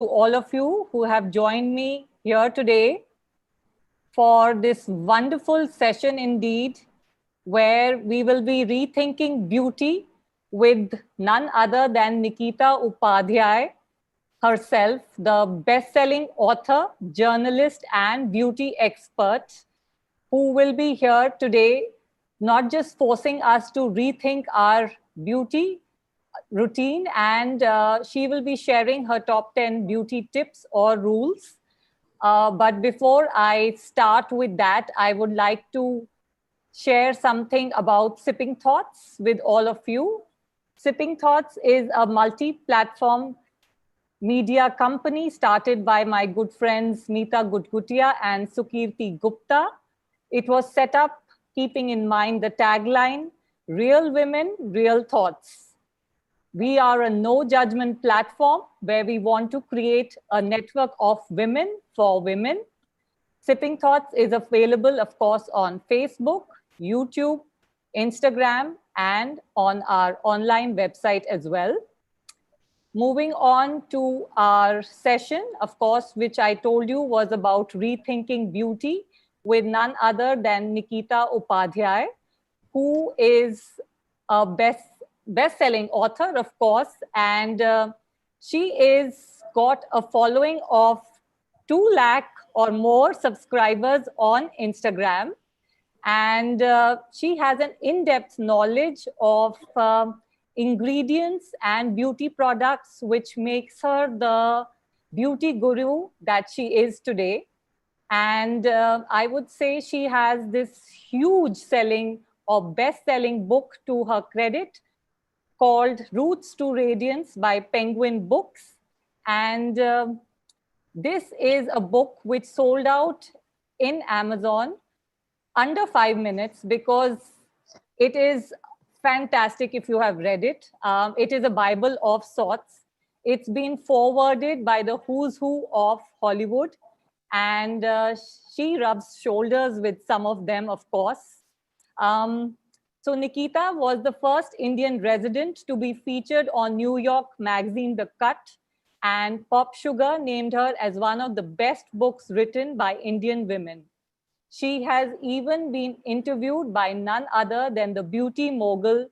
to all of you who have joined me here today for this wonderful session indeed, where we will be rethinking beauty with none other than Nikita Upadhyay herself, the best-selling author, journalist, and beauty expert, who will be here today, not just forcing us to rethink our beauty routine, and she will be sharing her top 10 beauty tips or rules. But before I start with that, I would like to share something about Sipping Thoughts with all of you. Sipping Thoughts is a multi-platform media company started by my good friends Meeta Gutgutia and Sukirti Gupta. It was set up keeping in mind the tagline, Real Women, Real Thoughts. We are a no judgment platform where we want to create a network of women for women. Sipping Thoughts is available, of course, on Facebook, YouTube, Instagram, and on our online website as well. Moving on to our session, of course, which I told you was about rethinking beauty with none other than Nikita Upadhyay, who is a best-selling author, of course, and she is got a following of 2 lakh or more subscribers on Instagram. And she has an in-depth knowledge of ingredients and beauty products, which makes her the beauty guru that she is today. And I would say she has this huge selling or best-selling book to her credit called Roots to Radiance by Penguin Books. And this is a book which sold out in Amazon under 5 minutes because it is fantastic if you have read it. It is a Bible of sorts. It's been forwarded by the who's who of Hollywood, and she rubs shoulders with some of them, of course. So Nikita was the first Indian resident to be featured on New York magazine The Cut, and Pop Sugar named her as one of the best books written by Indian women. She has even been interviewed by none other than the beauty mogul,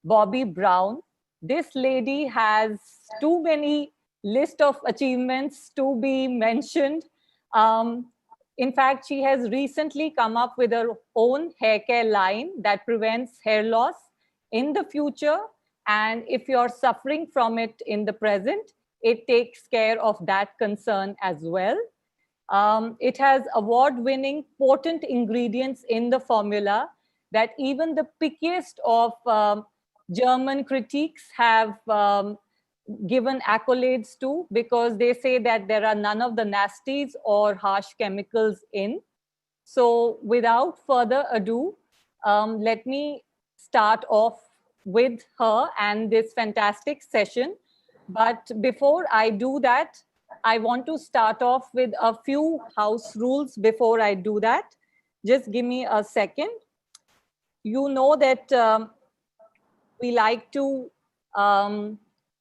Bobbi Brown. This lady has too many list of achievements to be mentioned. In fact, she has recently come up with her own hair care line that prevents hair loss in the future. And if you're suffering from it in the present, it takes care of that concern as well. It has award-winning potent ingredients in the formula that even the pickiest of German critiques have given accolades to, because they say that there are none of the nasties or harsh chemicals in. So without further ado, let me start off with her and this fantastic session. But before I do that, I want to start off with a few house rules before I do that. Just give me a second. You know that we like to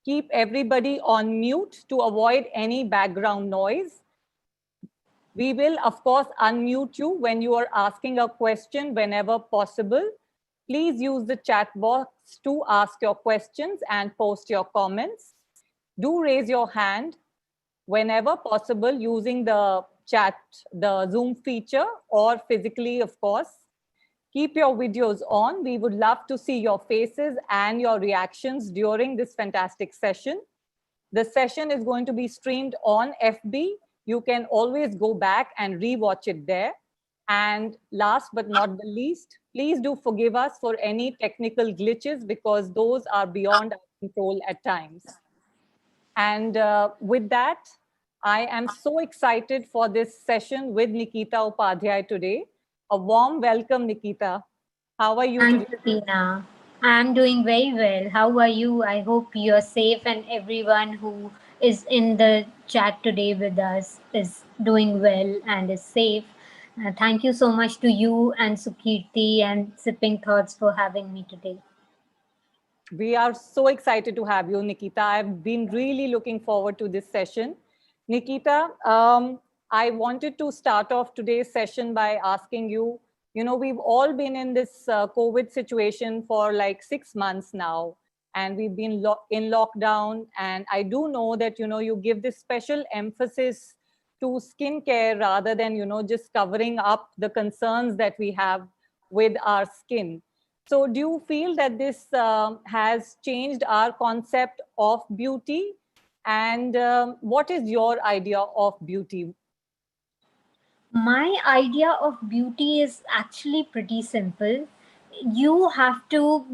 keep everybody on mute to avoid any background noise. We will, of course, unmute you when you are asking a question whenever possible. Please use the chat box to ask your questions and post your comments. Do raise your hand whenever possible using the chat, the Zoom feature, or physically, of course. Keep your videos on. We would love to see your faces and your reactions during this fantastic session. The session is going to be streamed on FB. You can always go back and rewatch it there. And last but not the least, please do forgive us for any technical glitches because those are beyond our control at times. And with that, I am so excited for this session with Nikita Upadhyay today. A warm welcome, Nikita. How are you Thank today? you, Tina. I'm doing very well. How are you? I hope you're safe and everyone who is in the chat today with us is doing well and is safe. Thank you so much to you and Sukirti and Sipping Thoughts for having me today. We are so excited to have you, Nikita. I've been really looking forward to this session Nikita, I wanted to start off today's session by asking you, we've all been in this COVID situation for like 6 months now, and we've been in lockdown. And I do know that, you give this special emphasis to skincare rather than, just covering up the concerns that we have with our skin. So do you feel that this has changed our concept of beauty? And what is your idea of beauty? My idea of beauty is actually pretty simple. You have to,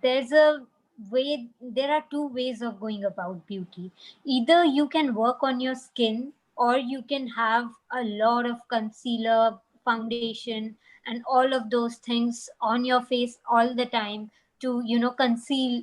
there's a way, there are two ways of going about beauty. Either you can work on your skin, or you can have a lot of concealer, foundation, and all of those things on your face all the time to, conceal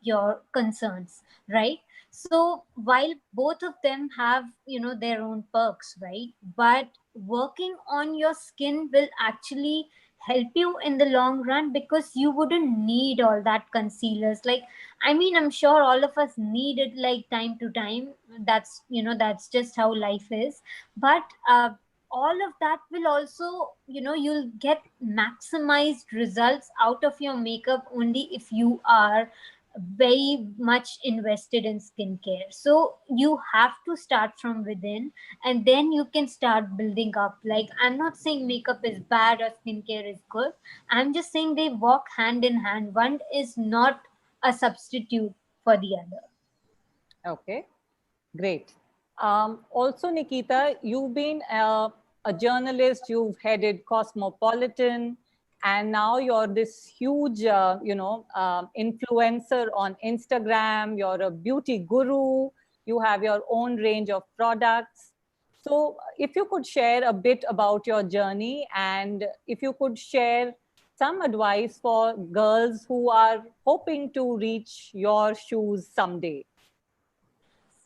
your concerns, right? So while both of them have, their own perks, right? But working on your skin will actually help you in the long run, because you wouldn't need all that concealers. Like, I mean, I'm sure all of us need it like time to time. That's, that's just how life is. But all of that will also, you'll get maximized results out of your makeup only if you are very much invested in skincare. So you have to start from within, and then you can start building up. Like, I'm not saying makeup is bad or skincare is good. I'm just saying they walk hand in hand. One is not a substitute for the other. Okay, great. Also, Nikita, you've been a journalist, you've headed Cosmopolitan, and now you're this huge, influencer on Instagram. You're a beauty guru. You have your own range of products. So, if you could share a bit about your journey, and if you could share some advice for girls who are hoping to reach your shoes someday.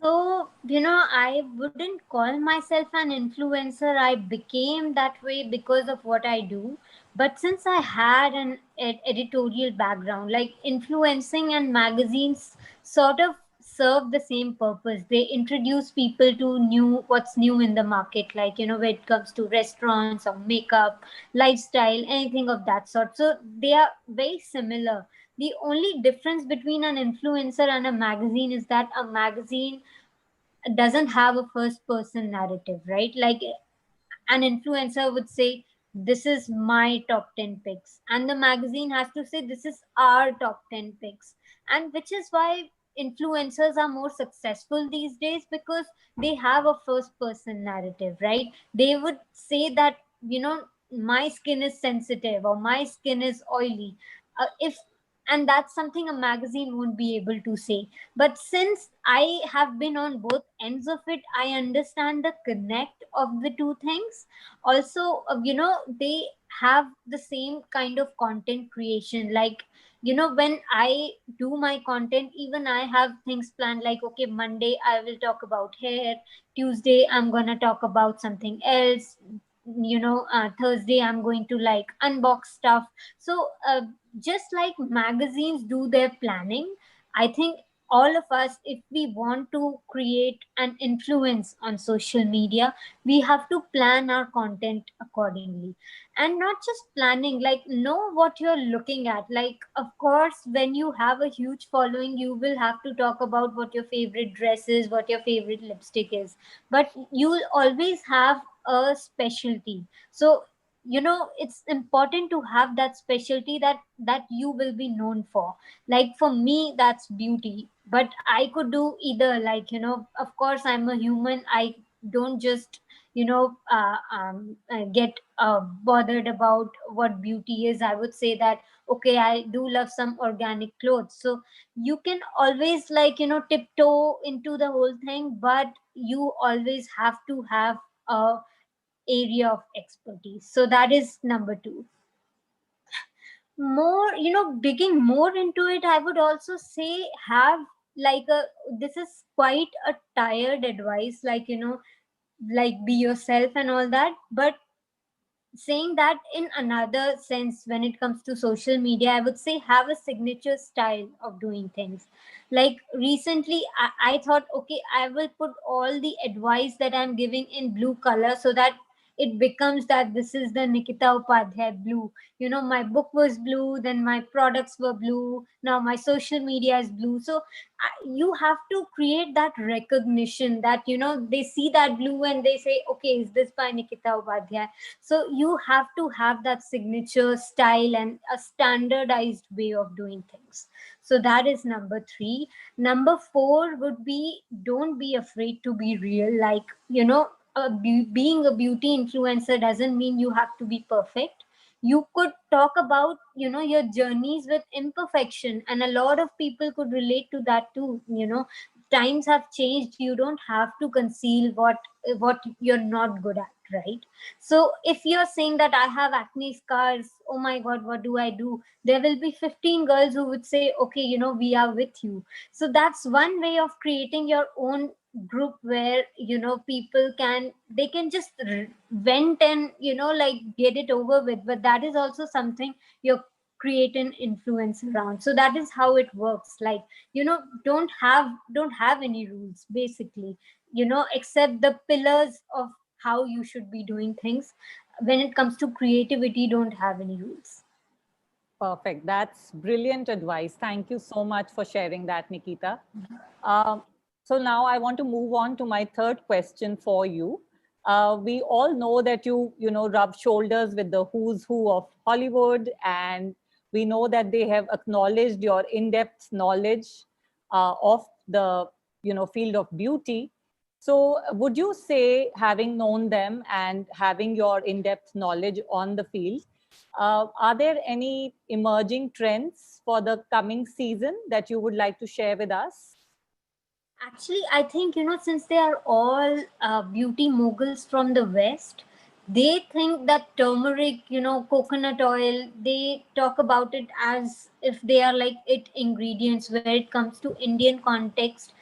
So, I wouldn't call myself an influencer. I became that way because of what I do. But since I had an editorial background, like influencing and magazines sort of serve the same purpose. They introduce people to what's new in the market, like, when it comes to restaurants or makeup, lifestyle, anything of that sort. So they are very similar. The only difference between an influencer and a magazine is that a magazine doesn't have a first person narrative, right? Like, an influencer would say, this is my top 10 picks, and the magazine has to say, this is our top 10 picks. And which is why influencers are more successful these days, because they have a first person narrative, right? They would say that, my skin is sensitive, or my skin is oily. If And that's something a magazine won't be able to say. But since I have been on both ends of it, I understand the connect of the two things. Also, they have the same kind of content creation. Like, when I do my content, even I have things planned, like, okay, Monday I will talk about hair, Tuesday I'm gonna talk about something else, Thursday I'm going to like unbox stuff. So just like magazines do their planning, I think all of us, if we want to create an influence on social media, we have to plan our content accordingly. And not just planning, like, know what you're looking at. Like, of course, when you have a huge following, you will have to talk about what your favorite dress is, what your favorite lipstick is, but you'll always have a specialty. So, it's important to have that specialty that you will be known for. Like, for me, that's beauty, but I could do either. Like, of course, I'm a human. I don't just get bothered about what beauty is. I would say that, okay, I do love some organic clothes. So you can always, like, tiptoe into the whole thing, but you always have to have a area of expertise. So that is number two. More, digging more into it, I would also say, have like a this is quite a tired advice, like, like, be yourself and all that. But saying that in another sense, when it comes to social media, I would say have a signature style of doing things. Like recently, I thought, okay, I will put all the advice that I'm giving in blue color so that it becomes that this is the Nikita Upadhyay blue. You know, my book was blue, then my products were blue, now my social media is blue. So you have to create that recognition that, you know, they see that blue and they say, okay, is this by Nikita Upadhyay? So you have to have that signature style and a standardized way of doing things. So that is number 3. Number 4 would be, don't be afraid to be real. Like, you know, being a beauty influencer doesn't mean you have to be perfect. You could talk about, you know, your journeys with imperfection, and a lot of people could relate to that too. You know, times have changed. You don't have to conceal what you're not good at, right? So if you're saying that I have acne scars, oh my God, what do I do? There will be 15 girls who would say, okay, you know, we are with you. So that's one way of creating your own group where, you know, people can, they can just vent and, you know, like get it over with. But that is also something you're creating influence around. So that is how it works. Like, you know, don't have any rules basically, you know, except the pillars of how you should be doing things. When it comes to creativity, don't have any rules. Perfect. That's brilliant advice. Thank you so much for sharing that, Nikita. Um, so now I want to move on to my third question for you. We all know that you rub shoulders with the who's who of Hollywood, and we know that they have acknowledged your in-depth knowledge of the field of beauty. So, would you say, having known them and having your in-depth knowledge on the field, are there any emerging trends for the coming season that you would like to share with us? Actually, I think, you know, since they are all beauty moguls from the West, they think that turmeric, you know, coconut oil, they talk about it as if they are like it ingredients. Where it comes to Indian context,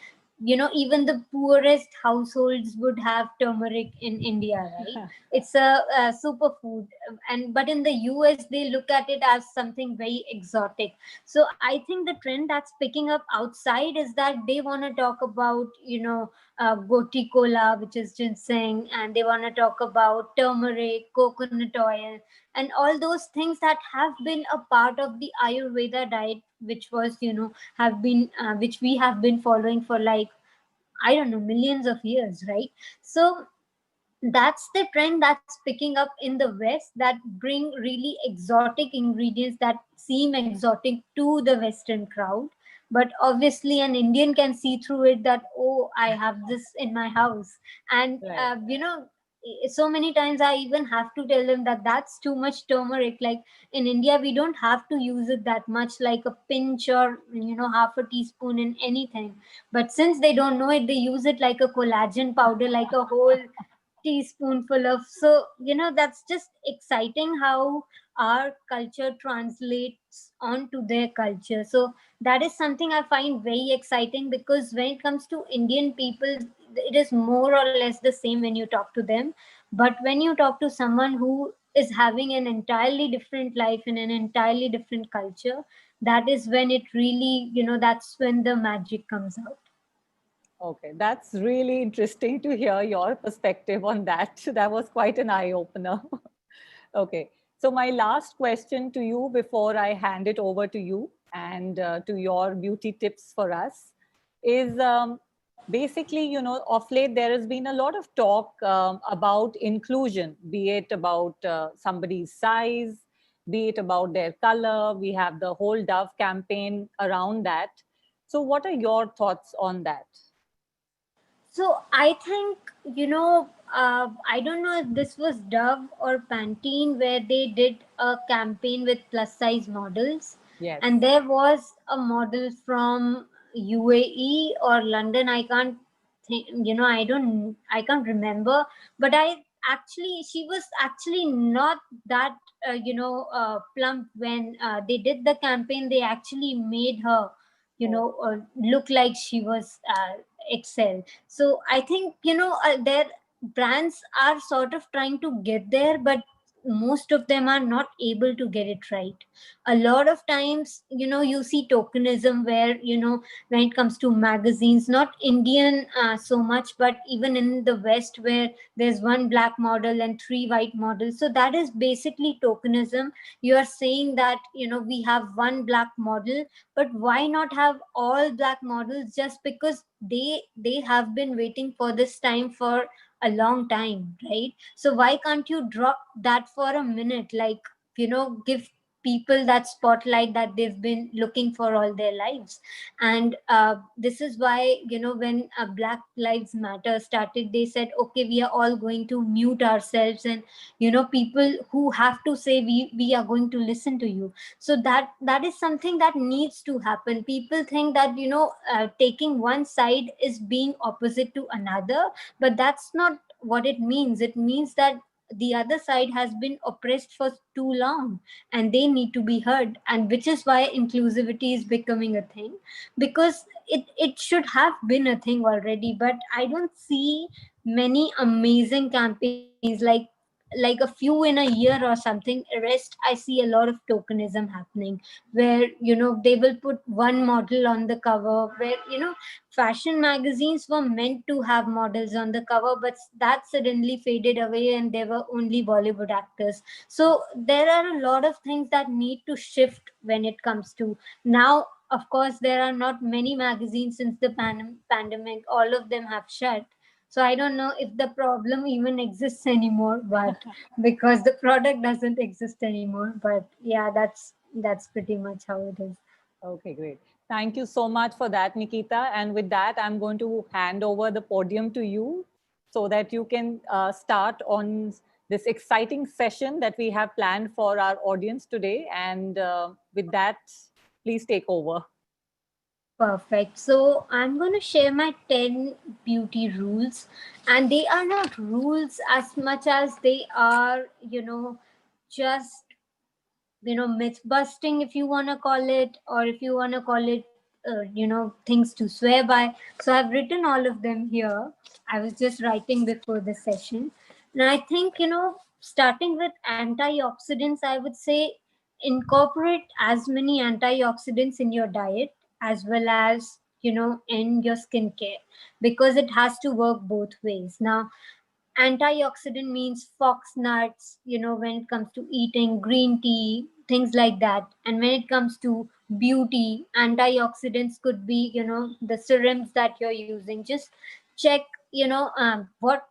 you know, even the poorest households would have turmeric in India, right? It's a superfood. And but in the US, they look at it as something very exotic. So I think the trend that's picking up outside is that they want to talk about, you know, goti cola, which is ginseng, and they want to talk about turmeric, coconut oil, and all those things that have been a part of the Ayurveda diet, which was, you know, have been which we have been following for like, I don't know, millions of years, right? So that's the trend that's picking up in the West, that bring really exotic ingredients that seem exotic to the Western crowd. But obviously an Indian can see through it that, oh, I have this in my house. And Right. you know, so many times I even have to tell them that that's too much turmeric. Like in India we don't have to use it that much, like a pinch or, you know, half a teaspoon in anything. But since they don't know it, they use it like a collagen powder, like a whole teaspoonful of. So, you know, that's just exciting how our culture translates onto their culture. So that is something I find very exciting, because when it comes to Indian people, it is more or less the same when you talk to them. But when you talk to someone who is having an entirely different life in an entirely different culture, that is when it really, you know, that's when the magic comes out. Okay, that's really interesting to hear your perspective on that. That was quite an eye opener. Okay, so my last question to you before I hand it over to you and to your beauty tips for us is basically, of late there has been a lot of talk about inclusion, be it about somebody's size, be it about their color. We have the whole Dove campaign around that. So, what are your thoughts on that? So I think, you know, I don't know if this was Dove or Pantene where they did a campaign with plus size models, Yes. and there was a model from UAE or London. I can't think, you know, I can't remember, but I actually, she was actually not that, plump when they did the campaign. They actually made her, you Oh, know, look like she was excel. So I think, you know, their brands are sort of trying to get there, but most of them are not able to get it right. A lot of times, you see tokenism where, when it comes to magazines, not Indian so much, but even in the West, where there's one black model and three white models. So that is basically tokenism. You are saying that, we have one black model, but why not have all black models? Just because they have been waiting for this time for a long time, right? So why can't you drop that for a minute? Like, give people that spotlight that they've been looking for all their lives. And this is why, when Black Lives Matter started, they said, okay, we are all going to mute ourselves, and people who have to say, we are going to listen to you. So that is something that needs to happen. People think that, taking one side is being opposite to another, but that's not what it means. It means that the other side has been oppressed for too long, and they need to be heard. And which is why inclusivity is becoming a thing, because it should have been a thing already, but I don't see many amazing campaigns like a few in a year or something. Rest, I see a lot of tokenism happening, where they will put one model on the cover, where fashion magazines were meant to have models on the cover, but that suddenly faded away and there were only Bollywood actors. So there are a lot of things that need to shift when it comes to now. Of course, there are not many magazines since the pandemic. All of them have shut. So I don't know if the problem even exists anymore, but because the product doesn't exist anymore. But yeah, that's pretty much how it is. Okay, great. Thank you so much for that, Nikita. And with that, I'm going to hand over the podium to you so that you can start on this exciting session that we have planned for our audience today. And with that, please take over. Perfect. So I'm going to share my 10 beauty rules, and they are not rules as much as they are, just, myth busting, if you want to call it, or if you want to call it, things to swear by. So I've written all of them here. I was just writing before the session. And I think, starting with antioxidants, I would say incorporate as many antioxidants in your diet as well as, in your skincare, because it has to work both ways. Now, antioxidant means fox nuts, when it comes to eating green tea, things like that. And when it comes to beauty, antioxidants could be, the serums that you're using. Just check, what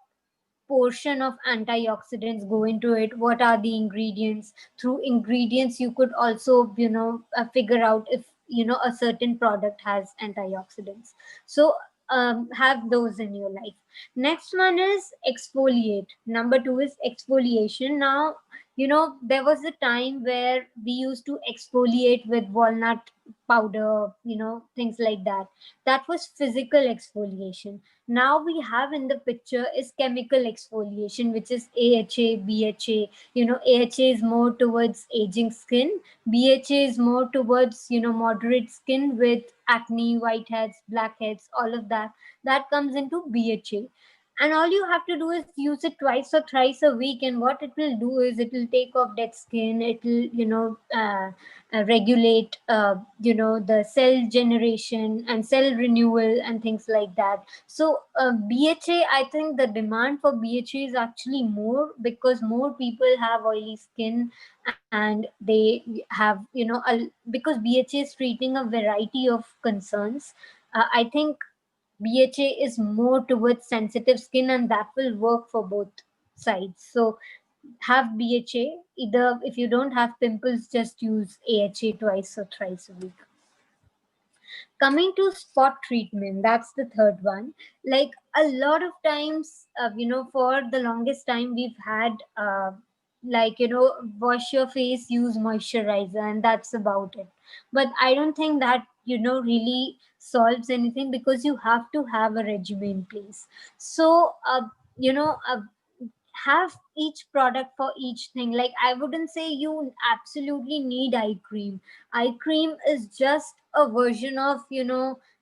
portion of antioxidants go into it, what are the ingredients. Through ingredients you could also, figure out if, a certain product has antioxidants. So have those in your life. Next one is exfoliate. Number 2 is exfoliation. Now, there was a time where we used to exfoliate with walnut powder, things like that. That was physical exfoliation. Now we have in the picture is chemical exfoliation, which is AHA, BHA. AHA is more towards aging skin. BHA is more towards, moderate skin with acne, whiteheads, blackheads, all of that. That comes into BHA. And all you have to do is use it twice or thrice a week, and what it will do is it will take off dead skin. It will, regulate, the cell generation and cell renewal and things like that. So BHA, I think the demand for BHA is actually more because more people have oily skin, and they have, because BHA is treating a variety of concerns. I think BHA is more towards sensitive skin, and that will work for both sides. So have BHA. Either if you don't have pimples, just use AHA twice or thrice a week. Coming to spot treatment, that's the third one. Like a lot of times, for the longest time, we've had wash your face, use moisturizer, and that's about it. But I don't think that, really solves anything, because you have to have a regimen in place. So you know uh, have each product for each thing. Like, I wouldn't say you absolutely need eye cream. Eye cream is just a version of,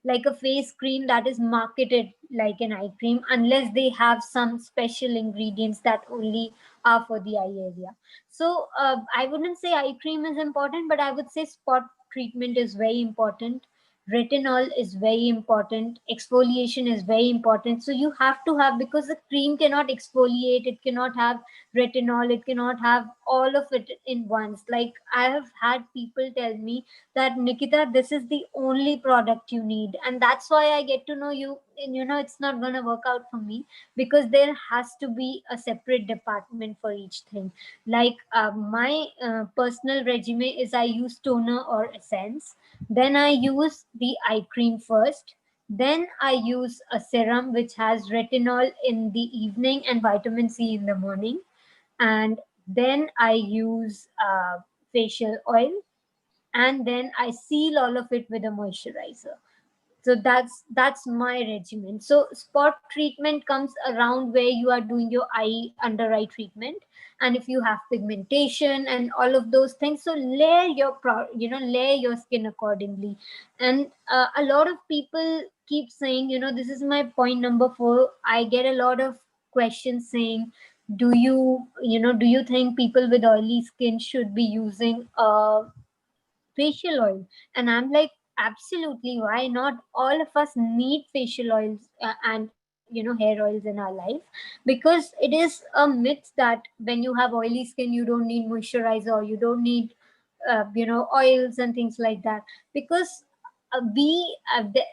like a face cream that is marketed like an eye cream, unless they have some special ingredients that only are for the eye area. So I wouldn't say eye cream is important, but I would say spot treatment is very important. Retinol is very important. Exfoliation is very important. So you have to have, because the cream cannot exfoliate, it cannot have retinol, it cannot have all of it in once. Like I have had people tell me that, Nikita, this is the only product you need, and that's why I get to know you. And it's not going to work out for me, because there has to be a separate department for each thing. Like my personal regimen is I use toner or essence, then I use the eye cream first, then I use a serum which has retinol in the evening and vitamin C in the morning, and then I use facial oil, and then I seal all of it with a moisturizer. So that's my regimen. So spot treatment comes around where you are doing your eye under eye treatment, and if you have pigmentation and all of those things, so layer your layer your skin accordingly. And a lot of people keep saying, this is my point number 4. I get a lot of questions saying, do you think people with oily skin should be using facial oil? And I'm like, absolutely, why not? All of us need facial oils and hair oils in our life, because it is a myth that when you have oily skin you don't need moisturizer, or you don't need oils and things like that. Because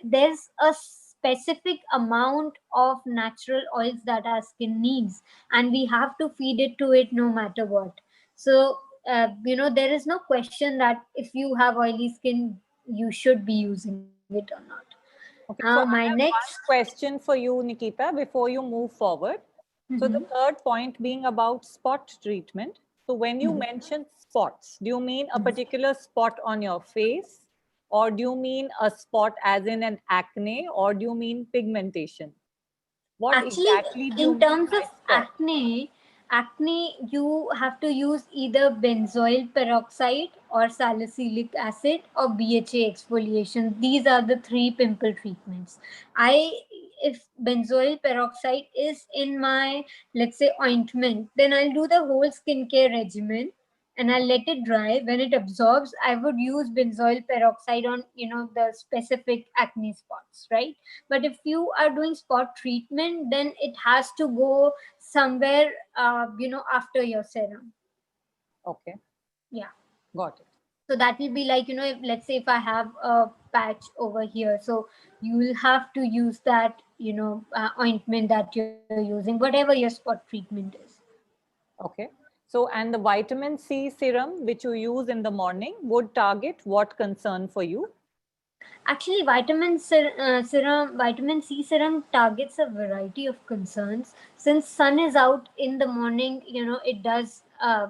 there's a specific amount of natural oils that our skin needs, and we have to feed it to it no matter what. So there is no question that if you have oily skin you should be using it or not. Okay, so My I have next. one question for you, Nikita, before you move forward. So the Mhm. third point being about spot treatment. So when you Mhm. mention spots, do you mean a particular spot on your face, or do you mean a spot as in an acne, or do you mean pigmentation? What Actually, exactly do you in mean terms by of spot? acne, you have to use either benzoyl peroxide or salicylic acid or BHA exfoliation. These are the three pimple treatments. I If benzoyl peroxide is in my, let's say, ointment, then I'll do the whole skincare regimen and I'll let it dry. When it absorbs, I would use benzoyl peroxide on the specific acne spots, right? But if you are doing spot treatment, then it has to go somewhere after your serum. Okay, Yeah. got it. So that will be like, if, let's say if I have a patch over here, so you will have to use that ointment that you're using, whatever your spot treatment is. Okay. So, and the vitamin C serum, which you use in the morning, would target what concern for you? Actually, vitamin C serum targets a variety of concerns. Since sun is out in the morning, it does, a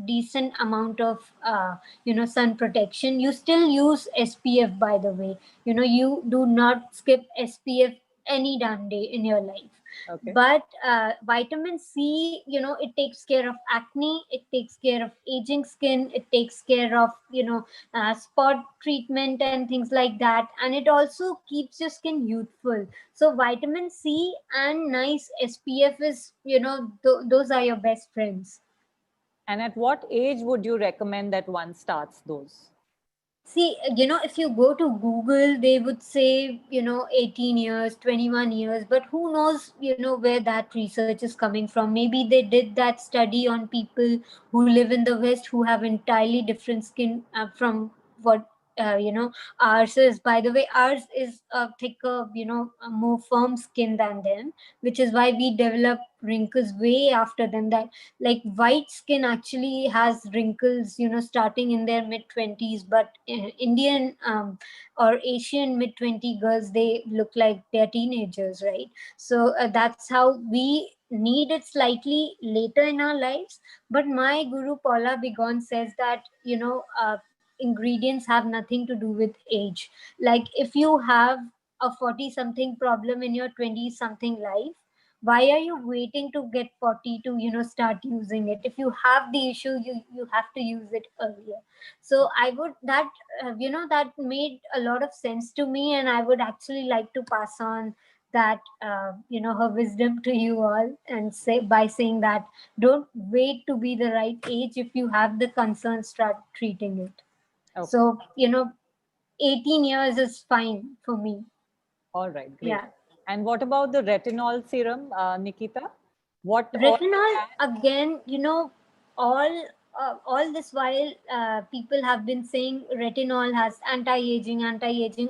decent amount of, sun protection. You still use SPF, by the way. You do not skip SPF any damn day in your life. Okay. But vitamin C, it takes care of acne, it takes care of aging skin, it takes care of, spot treatment and things like that, and it also keeps your skin youthful. So vitamin C and nice SPF is, those are your best friends. And at what age would you recommend that one starts those? See, if you go to Google, they would say, 18 years, 21 years, but who knows, where that research is coming from. Maybe they did that study on people who live in the West who have entirely different skin from what, ours is. By the way, ours is a thicker, a more firm skin than them, which is why we develop wrinkles way after them. That, like, white skin actually has wrinkles starting in their mid 20s, but Indian or Asian mid 20 girls, they look like they're teenagers, right? So that's how we need it slightly later in our lives. But my guru Paula Bigon says that ingredients have nothing to do with age. Like, if you have a 40 something problem in your 20 something life, Why are you waiting to get 40 to, start using it? If you have the issue, you have to use it earlier. So I would that that made a lot of sense to me, and I would actually like to pass on that her wisdom to you all, and say by saying that don't wait to be the right age. If you have the concern, start treating it. Okay. So 18 years is fine for me. All right. Great. Yeah. And what about the retinol serum, Nikita? What all it Retinol, has? again, all all this while, people have been saying retinol has anti-aging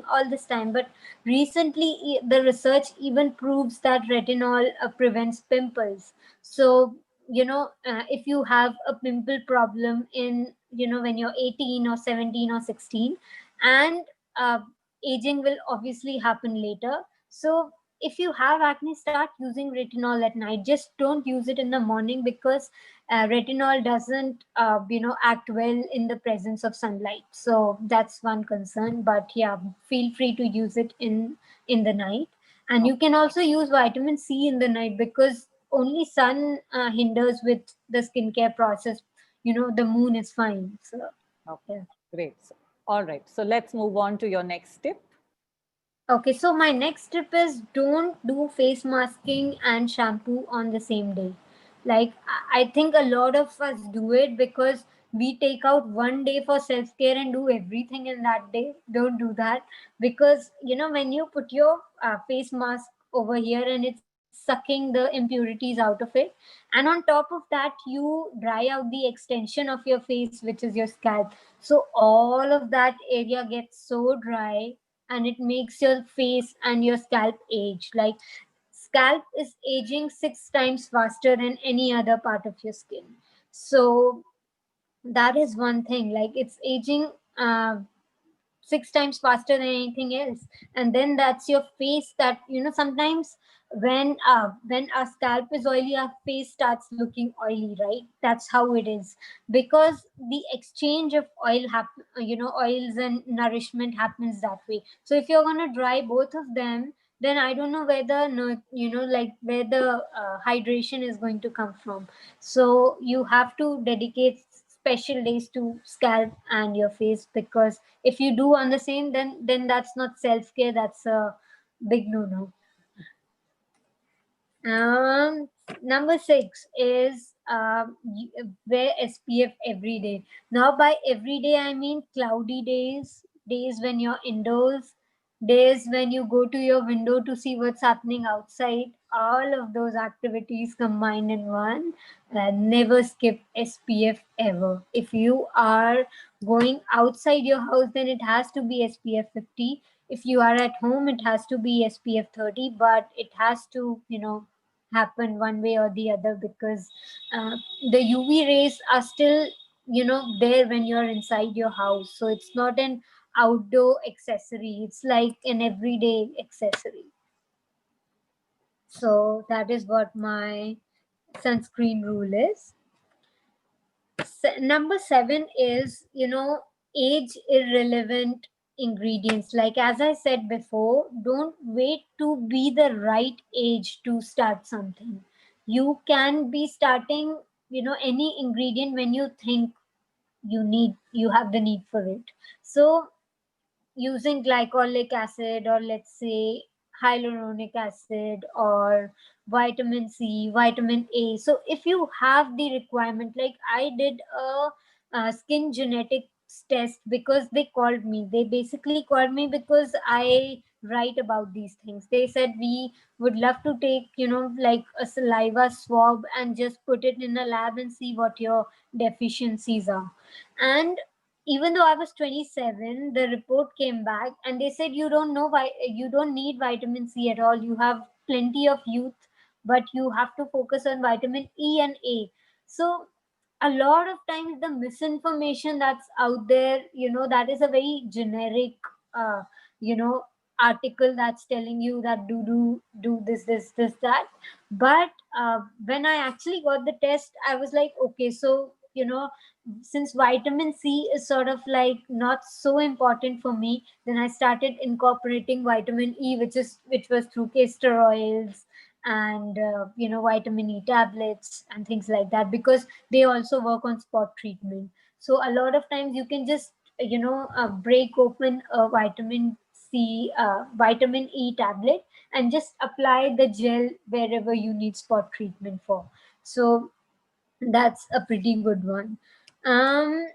all this time, but recently the research even proves that retinol prevents pimples. So if you have a pimple problem in, when you're 18 or 17 or 16, and uh, aging will obviously happen later. So if you have acne, start using retinol at night. Just don't use it in the morning, because retinol doesn't act well in the presence of sunlight. So that's one concern. But yeah, feel free to use it in the night. And you Okay. can also use vitamin C in the night, because only sun hinders with the skincare process. The moon is fine. So Okay. yeah. Great. So, all right. So let's move on to your next tip. Okay, so my next tip is don't do face masking and shampoo on the same day. Like, I think a lot of us do it because we take out one day for self care and do everything in that day. Don't do that, because when you put your face mask over here and it's sucking the impurities out of it, and on top of that, you dry out the extension of your face, which is your scalp. So all of that area gets so dry, and it makes your face and your scalp age. Like, scalp is aging 6 times faster than any other part of your skin. So that is one thing. Like, it's aging 6 times faster than anything else. And then that's your face, that sometimes when our scalp is oily, our face starts looking oily, right? That's how it is, because the exchange of oils and nourishment happens that way. So if you're going to dry both of them, then I don't know where the like where the hydration is going to come from. So you have to dedicate special days to scalp and your face, because if you do on the same, then that's not self care, that's a big no no. Number 6 is wear SPF every day. Now, by every day, I mean cloudy days, days when you're indoors, days when you go to your window to see what's happening outside. All of those activities combined in one. Never skip SPF ever. If you are going outside your house, then it has to be SPF 50. If you are at home, it has to be SPF 30, but it has to, happen one way or the other, because uh, the UV rays are still there when you're inside your house. So it's not an outdoor accessory, it's like an everyday accessory. So that is what my sunscreen rule is. Number 7 is age irrelevant ingredients. Like, as I said before, don't wait to be the right age to start something. You can be starting any ingredient when you think you have the need for it. So using glycolic acid, or let's say hyaluronic acid, or vitamin C, vitamin A. So if you have the requirement, like I did a skin genetics test, because they called me. They basically called me because I write about these things. They said, we would love to take, like a saliva swab and just put it in a lab and see what your deficiencies are. And even though I was 27, the report came back and they said, you don't know why you don't need vitamin C at all. You have plenty of youth, but you have to focus on vitamin E and A. So a lot of times the misinformation that's out there, that is a very generic, uh, you know, article that's telling you that do this that. But when I actually got the test, I was like, okay, so since vitamin C is sort of like not so important for me, then I started incorporating vitamin E, which was through castor oils and vitamin E tablets and things like that, because they also work on spot treatment. So a lot of times you can just break open a vitamin E tablet and just apply the gel wherever you need spot treatment for. So that's a pretty good one. um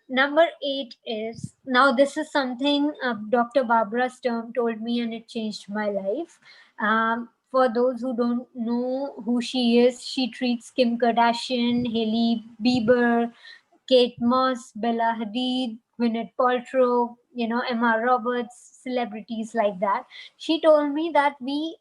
Number 8 is, now this is something Dr. Barbara Sturm told me and it changed my life. For those who don't know who she is, she treats Kim Kardashian, Hailey Bieber, Kate Moss, Bella Hadid, Gwyneth Paltrow, Emma Roberts, celebrities like that. She told me that we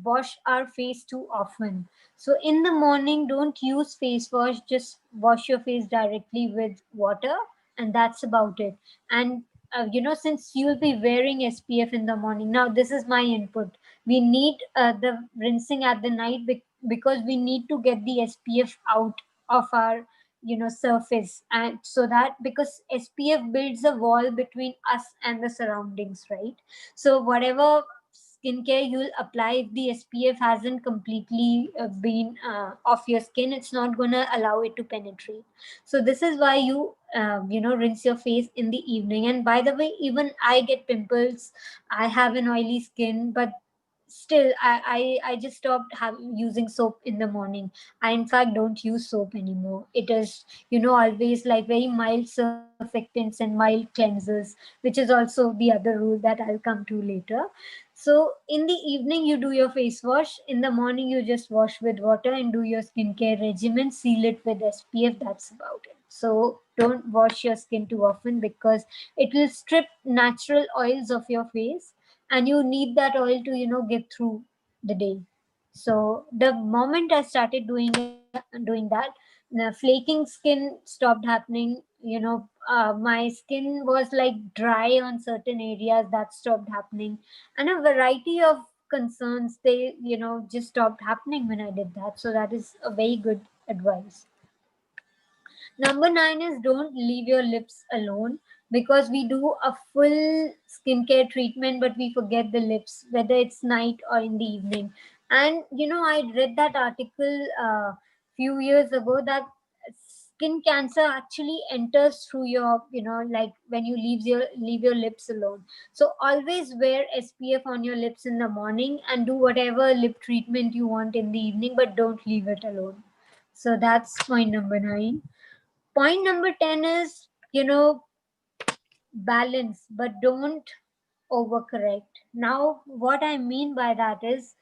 wash our face too often. So in the morning, don't use face wash, just wash your face directly with water, and that's about it. And since you'll be wearing SPF in the morning, now this is my input. We need the rinsing at the night because we need to get the SPF out of our surface, and so that, because SPF builds a wall between us and the surroundings, right? So whatever skincare you'll apply, if the SPF hasn't completely been off your skin, it's not gonna allow it to penetrate. So this is why you rinse your face in the evening. And by the way, even I get pimples, I have an oily skin, but still I just stopped using soap in the morning. I in fact don't use soap anymore. It is always like very mild surfactants and mild cleansers, which is also the other rule that I'll come to later. So in the evening you do your face wash, in the morning you just wash with water and do your skincare regimen, seal it with SPF, that's about it. So don't wash your skin too often because it will strip natural oils of your face, and you need that oil to get through the day. So the moment I started doing that, the flaking skin stopped happening. My skin was like dry on certain areas, that stopped happening, and a variety of concerns, they just stopped happening when I did that. So that is a very good advice. Number 9 is, don't leave your lips alone, because we do a full skincare treatment, but we forget the lips, whether it's night or in the evening. And I read that article few years ago that skin cancer actually enters through your, like when you leave your lips alone. So always wear SPF on your lips in the morning and do whatever lip treatment you want in the evening, but don't leave it alone. So that's point number 9. Point number 10 is, balance, but don't overcorrect. Now, what I mean by that is,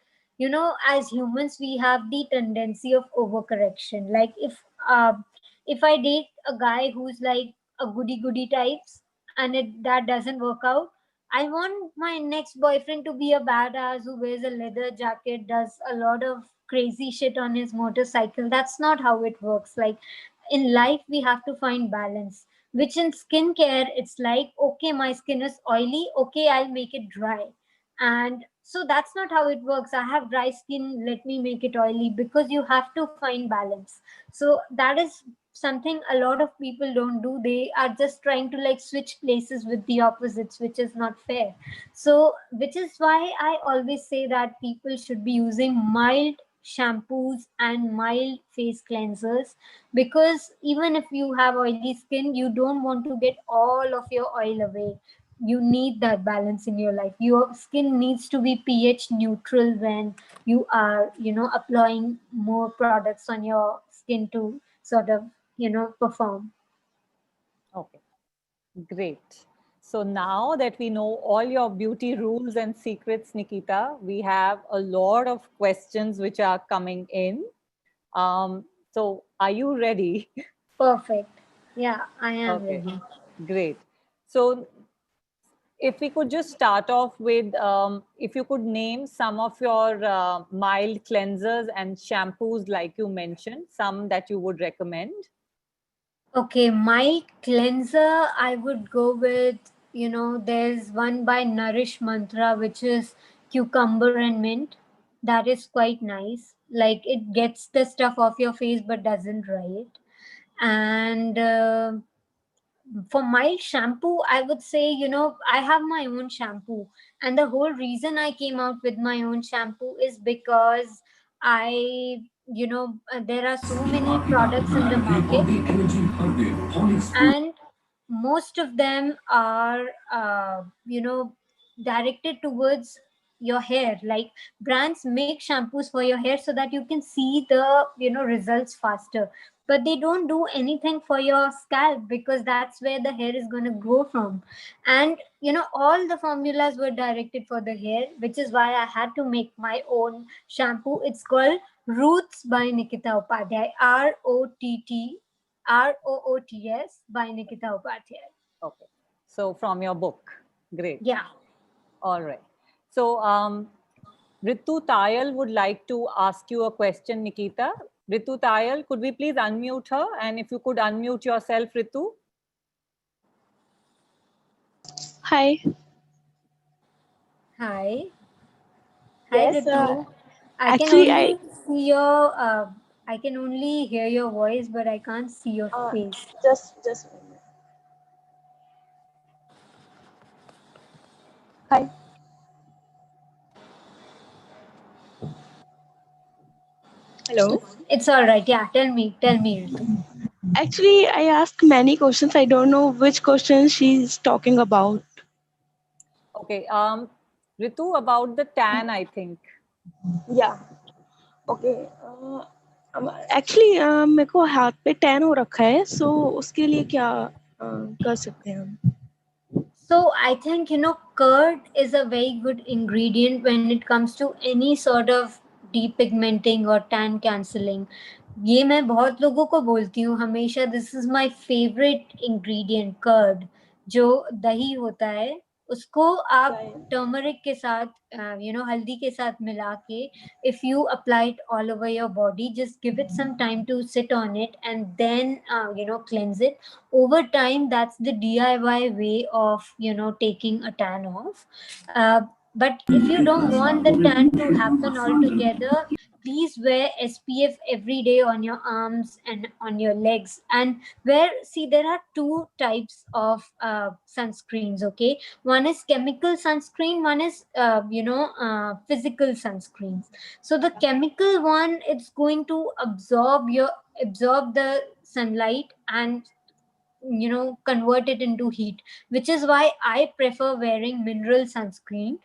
as humans, we have the tendency of overcorrection. Like if I date a guy who's like a goody goody types, and that doesn't work out, I want my next boyfriend to be a badass who wears a leather jacket, does a lot of crazy shit on his motorcycle. That's not how it works. Like in life, we have to find balance, which in skincare, it's like, okay, my skin is oily, okay, I'll make it dry. And so that's not how it works. I have dry skin, let me make it oily, because you have to find balance. So that is something a lot of people don't do. They are just trying to like switch places with the opposites, which is not fair. So which is why I always say that people should be using mild shampoos and mild face cleansers, because even if you have oily skin, you don't want to get all of your oil away. You need that balance in your life. Your skin needs to be pH neutral when you are applying more products on your skin to sort of perform. Okay, great. So now that we know all your beauty rules and secrets, Nikita, we have a lot of questions which are coming in. So are you ready? Perfect. Yeah, I am Okay, ready. great. So if we could just start off with, if you could name some of your mild cleansers and shampoos, like you mentioned, some that you would recommend. Okay, my cleanser, I would go with, there's one by Nourish Mantra, which is cucumber and mint. That is quite nice. Like it gets the stuff off your face but doesn't dry it. And for mild shampoo, I would say, I have my own shampoo. And the whole reason I came out with my own shampoo is because there are so many products in the market, and most of them are, directed towards your hair. Like, brands make shampoos for your hair so that you can see the, results faster, but they don't do anything for your scalp, because that's where the hair is going to grow from. And all the formulas were directed for the hair, which is why I had to make my own shampoo. It's called Roots by Nikita Upadhyay. Roots by Nikita Upadhyay. Okay. So from your book. Great. Yeah. All right. So Ritu Tayal would like to ask you a question, Nikita. Ritu Tayal, could we please unmute her? And if you could unmute yourself, Ritu. Hi. Hi. Yes, Ritu. actually, I can only hear your voice, but I can't see your face. just a minute. Hi. Hello. It's all right. Yeah, tell me, Ritu. Actually, I asked many questions. I don't know which questions she's talking about. Okay. Ritu, about the tan, I think. Yeah. Okay. Actually, मेरे को हाथ पे tan हो रखा है, so उसके लिए क्या कर सकते हैं हम? So I think, curd is a very good ingredient when it comes to any sort of depigmenting or tan cancelling. ये मैं बहुत लोगों को बोलती हूँ हमेशा, this is my favourite ingredient, curd. जो दही होता है उसको आप टर्मरिक के साथ, हल्दी के साथ मिला के, if you apply it all over your body, just give it some time to sit on it, and then cleanse it over time. That's the DIY way of taking a tan off. But if you don't want the tan to happen altogether, please wear SPF every day on your arms and on your legs. And there are two types of sunscreens. Okay, one is chemical sunscreen, one is physical sunscreens. So the chemical one, it's going to absorb the sunlight and convert it into heat, which is why I prefer wearing mineral sunscreen.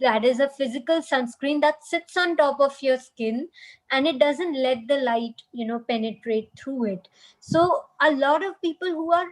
That is a physical sunscreen that sits on top of your skin, and it doesn't let the light penetrate through it. So a lot of people who are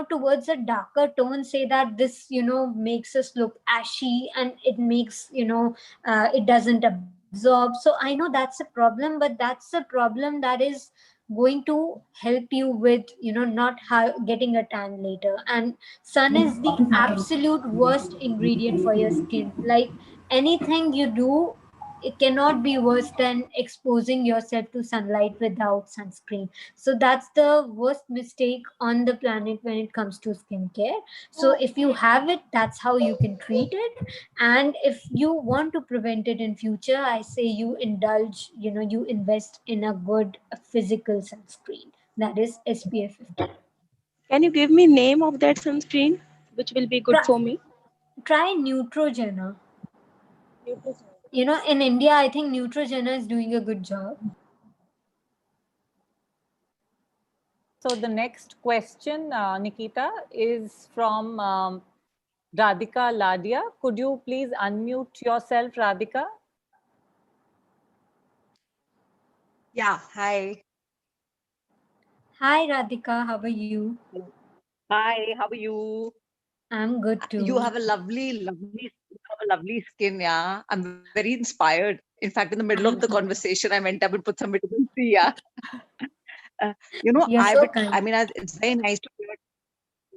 towards a darker tone say that this makes us look ashy, and it makes it doesn't absorb. So I know that's a problem, but that's a problem that is going to help you with not getting a tan later. And sun is the absolute worst ingredient for your skin. Like, anything you do, it cannot be worse than exposing yourself to sunlight without sunscreen. So that's the worst mistake on the planet when it comes to skincare. So if you have it, that's how you can treat it. And if you want to prevent it in future, I say you indulge, you invest in a good physical sunscreen, that is SPF 50. Can you give me name of that sunscreen which will be good for me? Try Neutrogena. In India, I think Neutrogena is doing a good job. So the next question, Nikita, is from Radhika Ladia. Could you please unmute yourself, Radhika? Yeah, hi. Hi, Radhika. How are you? Hi, how are you? I'm good too. You have a lovely skin, yeah. I'm very inspired. In fact, in the middle of the conversation, I went up and put some vitamin C, yeah. It's very nice to hear.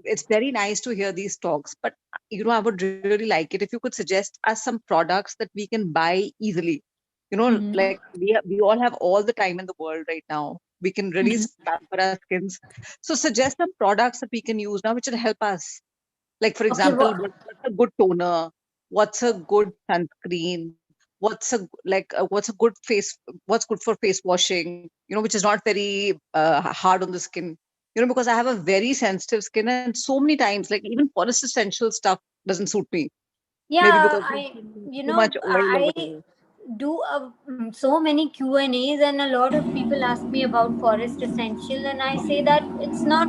It's very nice to hear these talks, but I would really like it if you could suggest us some products that we can buy easily. Like we all have all the time in the world right now. We can really pamper our skins. So suggest some products that we can use now, which will help us. Like, for example, what's a good toner? What's a good sunscreen? What's a good face? What's good for face washing? Which is not very hard on the skin. because I have a very sensitive skin, and so many times, like even Forest Essential stuff doesn't suit me. Maybe Yeah, because too much oil or I whatever. do so many Q&As, and a lot of people ask me about Forest Essential, and I say that it's not,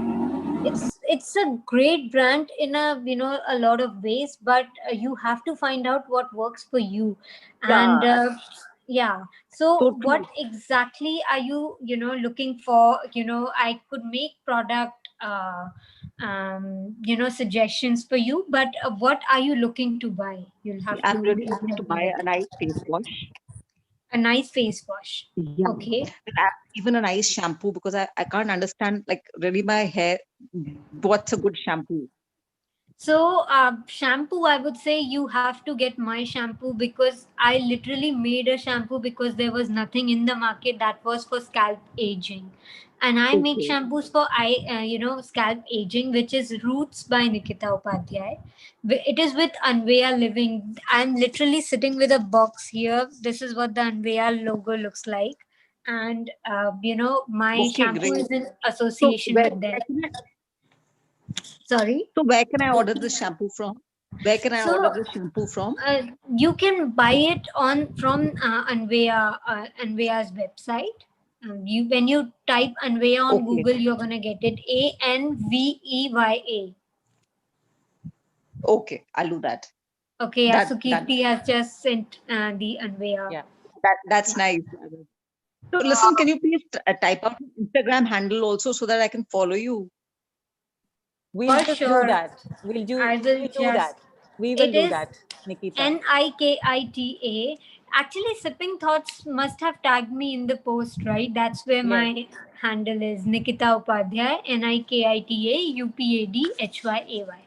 it's a great brand in a, a lot of ways, but you have to find out what works for you. And Yeah, yeah, so what totally. exactly are you, looking for? I could make product suggestions for you, but what are you looking to buy? You'll have I'm to really looking tell to me buy that. a nice face wash. A nice face wash. Yeah. Okay. And even a nice shampoo, because I can't understand, like, really my hair. What's a good shampoo? So, shampoo, I would say you have to get my shampoo, because I literally made a shampoo because there was nothing in the market that was for scalp aging. And I make Okay. shampoos for scalp aging, which is Roots by Nikita Upadhyay. It is with Anveya Living. I'm literally sitting with a box here. This is what the Anveya logo looks like. And, my Okay, shampoo great. is in So association with them. Sorry. where can I order this shampoo from? Where can I order So, this shampoo from? you can buy it on from Anveya's website. You When you type Anveya on Okay. Google, you're gonna get it. Anveya. Okay, I'll do that. Okay, yeah. So That Kirti has just sent the Anveya. Yeah. that's nice. So listen, can you please type out your Instagram handle also so that I can follow you? We'll For just do sure, that. We'll I will do that. just. We will It do is that, Nikita. Nikita. Actually, Sipping Thoughts must have tagged me in the post, right? That's where Yes. my handle is Nikita Upadhyay, NIKITA UPADHYAY.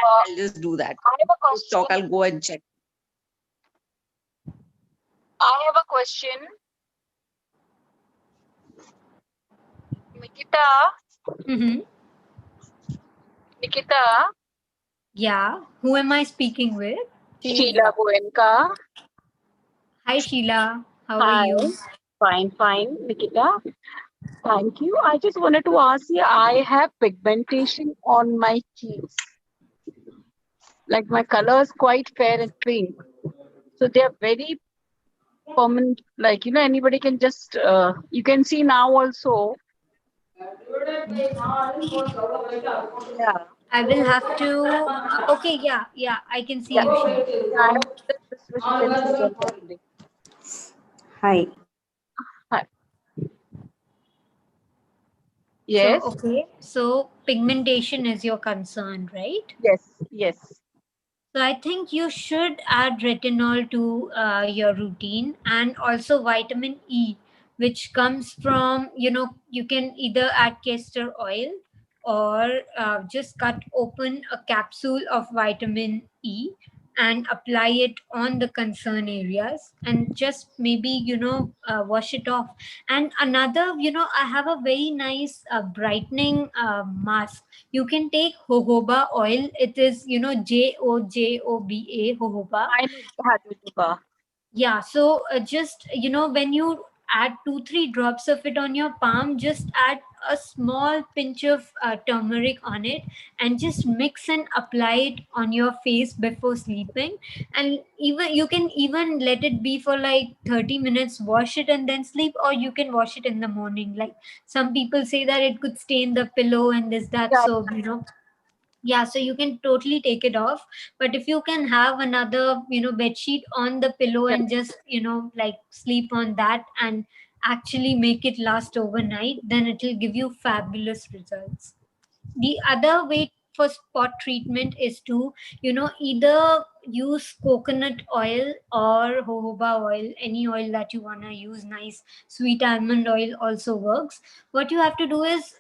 I'll just do that. I have a Talk, question. I'll go and check. I have a question. Nikita, Mm-hmm. Nikita, Yeah. Who am I speaking with? Sheila Goenka. Hi, Sheila. How are Hi, you? fine, Nikita. Thank you. I just wanted to ask you, I have pigmentation on my cheeks. Like my color is quite fair and pink. So they are very permanent. Like, anybody can just, you can see now also. Yeah. I will have to. Okay, yeah. I can see Yeah. you, Sheila. Yeah, I have this which you can see on the screen. Hi. Hi. So, Yes. okay. So, pigmentation is your concern, right? Yes. So I think you should add retinol to your routine, and also vitamin E, which comes from, you can either add castor oil, or just cut open a capsule of vitamin E and apply it on the concern areas, and just maybe, wash it off. And another, I have a very nice brightening mask. You can take jojoba oil. It is, JOJOBA, jojoba. I know Hajuba. Yeah, so just, when you add 2-3 drops of it on your palm, just add a small pinch of turmeric on it, and just mix and apply it on your face before sleeping. And even you can even let it be for like 30 minutes, wash it and then sleep, or you can wash it in the morning. Like, some people say that it could stain the pillow and this that, Yeah. so yeah, so you can totally take it off. But if you can have another, bed sheet on the pillow, Yeah. and just, like, sleep on that, and actually make it last overnight, then it will give you fabulous results. The other way for spot treatment is to, either use coconut oil or jojoba oil. Any oil that you want to use. Nice sweet almond oil also works. What you have to do is,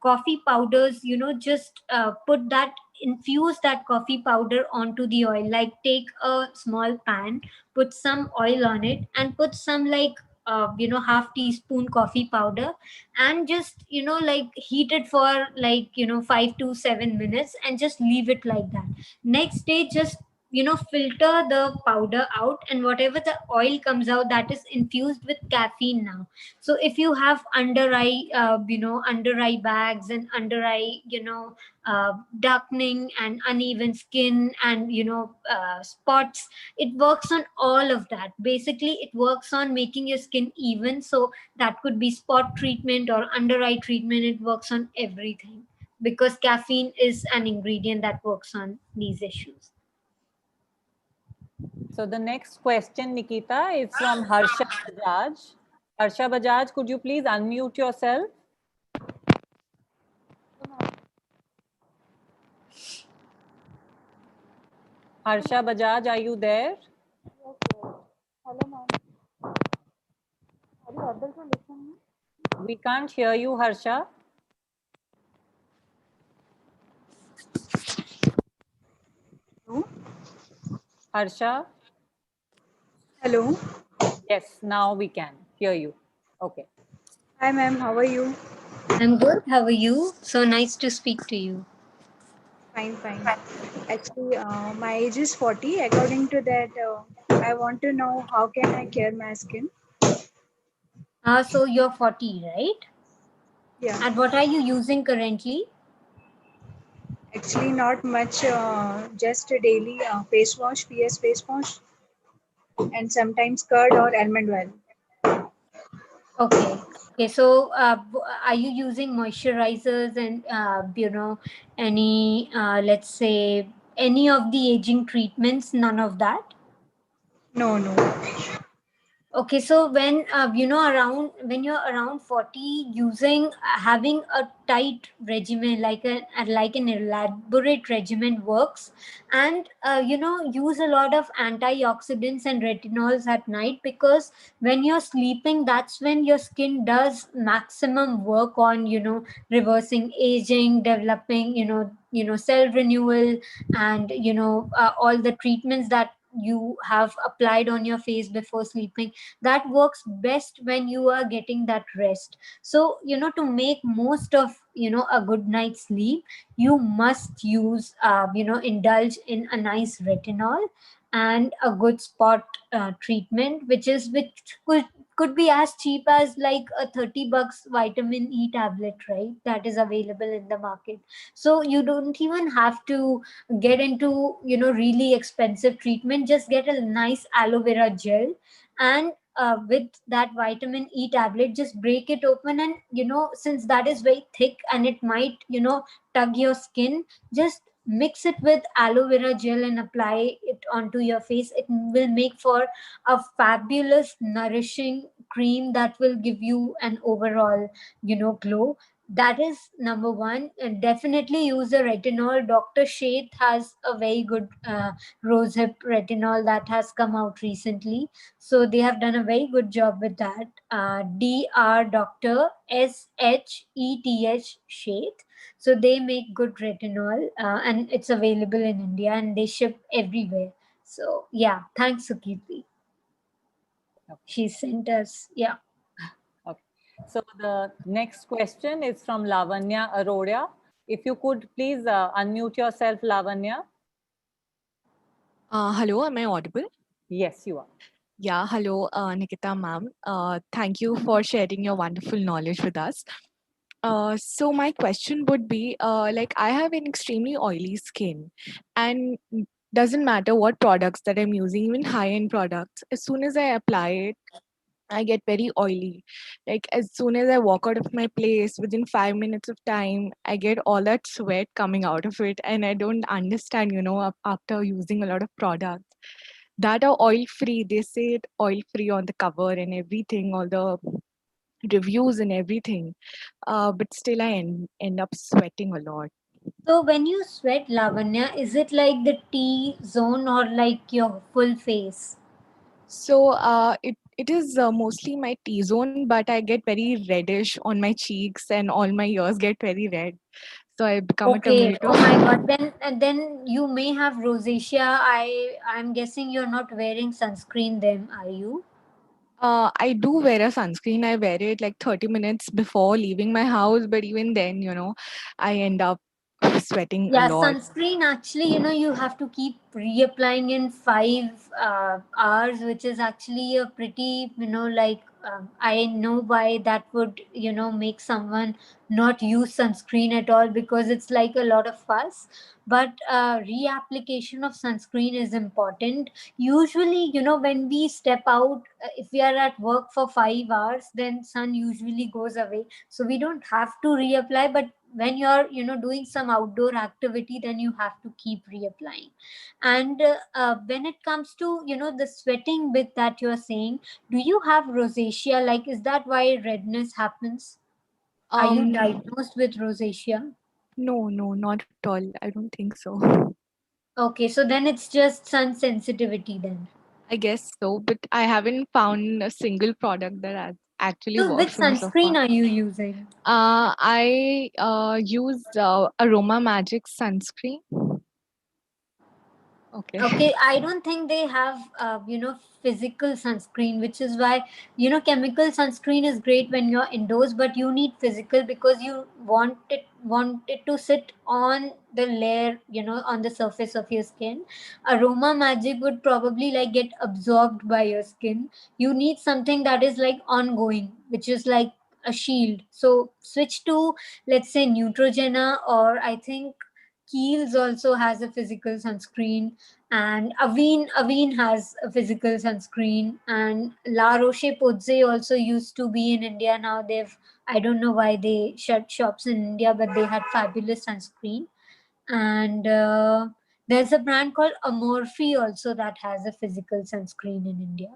coffee powders, just put that, infuse that coffee powder onto the oil. Like, take a small pan, put some oil on it, and put some, like, half teaspoon coffee powder, and just, like, heat it for like, 5 to 7 minutes, and just leave it like that. Next day, just filter the powder out, and whatever the oil comes out, that is infused with caffeine now. So if you have under eye bags and under eye darkening and uneven skin and spots, it works on all of that. Basically it works on making your skin even, so that could be spot treatment or under eye treatment. It works on everything because caffeine is an ingredient that works on these issues. So the next question, Nikita, is from Harsha Bajaj. Harsha Bajaj, could you please unmute yourself? Harsha Bajaj, are you there? Yes, yes. Hello, ma'am. Are you able to listen me? We can't hear you, Harsha. Hello? Harsha? Hello. Yes, now we can hear you. Okay. Hi, ma'am. How are you? I'm good. How are you? So nice to speak to you. Fine, fine. Actually, my age is 40. According to that, I want to know how can I care my skin? So you're 40, right? Yeah. And what are you using currently? Actually, not much. Just a daily face wash, PS face wash, and sometimes curd or almond oil. Okay. Okay. So are you using moisturizers and any let's say any of the aging treatments? None of that. No, no. Okay, so when around when you're around 40, using having a tight regimen like an elaborate regimen works, and use a lot of antioxidants and retinols at night, because when you're sleeping, that's when your skin does maximum work on reversing aging, developing cell renewal, and all the treatments that you have applied on your face before sleeping, that works best when you are getting that rest. So to make most of a good night's sleep, you must use indulge in a nice retinol and a good spot treatment, which could be as cheap as like a 30 bucks vitamin E tablet, right? That is available in the market. So you don't even have to get into really expensive treatment. Just get a nice aloe vera gel, and with that vitamin E tablet, just break it open, and since that is very thick and it might tug your skin, just mix it with aloe vera gel and apply it onto your face. It will make for a fabulous nourishing cream that will give you an overall glow. That is number one. And definitely use a retinol. Dr. Sheth has a very good rosehip retinol that has come out recently, so they have done a very good job with that. Dr. Dr. Sheth. Sheth. So they make good retinol, and it's available in India and they ship everywhere. So yeah, thanks Sukirti. She sent us. Yeah. Okay. So the next question is from Lavanya Arora. If you could please unmute yourself, Lavanya. Hello, am I audible? Yes, you are. Yeah, hello, Nikita ma'am. Thank you for sharing your wonderful knowledge with us. So my question would be, like I have an extremely oily skin, and doesn't matter what products that I'm using, even high-end products, as soon as I apply it, I get very oily. Like as soon as I walk out of my place, within 5 minutes of time, I get all that sweat coming out of it, and I don't understand, after using a lot of products that are oil free. They say it oil free on the cover and everything, all the reviews and everything. But still, I end up sweating a lot. So when you sweat, Lavanya, is it like the T zone or like your full face? So it is mostly my T zone, but I get very reddish on my cheeks and all my ears get very red. So I become a Okay. tomato. Oh my God. Then you may have rosacea. I'm guessing you're not wearing sunscreen. Then are you? I do wear a sunscreen. I wear it like 30 minutes before leaving my house, but even then, I end up sweating a Yeah, lot. sunscreen actually, you have to keep reapplying in 5 hours, which is actually a pretty, I know why that would, make someone not use sunscreen at all, because it's like a lot of fuss. But reapplication of sunscreen is important. Usually, when we step out, if we are at work for 5 hours, then sun usually goes away. So we don't have to reapply, but when you're doing some outdoor activity, then you have to keep reapplying. And when it comes to the sweating bit that you're saying, do you have rosacea? Like, is that why redness happens? Are you Um, diagnosed with rosacea? no, not at all. I don't think so. Okay, so then it's just sun sensitivity then. I guess so, but I haven't found a single product that has actually So worked which for me so far. sunscreen are you using? I use Aroma Magic sunscreen. Okay. Okay, I don't think they have physical sunscreen, which is why chemical sunscreen is great when you're indoors, but you need physical because you want it to sit on the layer, on the surface of your skin. Aroma Magic would probably like get absorbed by your skin. You need something that is like ongoing, which is like a shield. So switch to, let's say, Neutrogena, or I think Kiehl's also has a physical sunscreen, and Aveen has a physical sunscreen, and La Roche Posay also used to be in India. Now they've, I don't know why they shut shops in India, but they had fabulous sunscreen. And there's a brand called Amorphe also that has a physical sunscreen in India.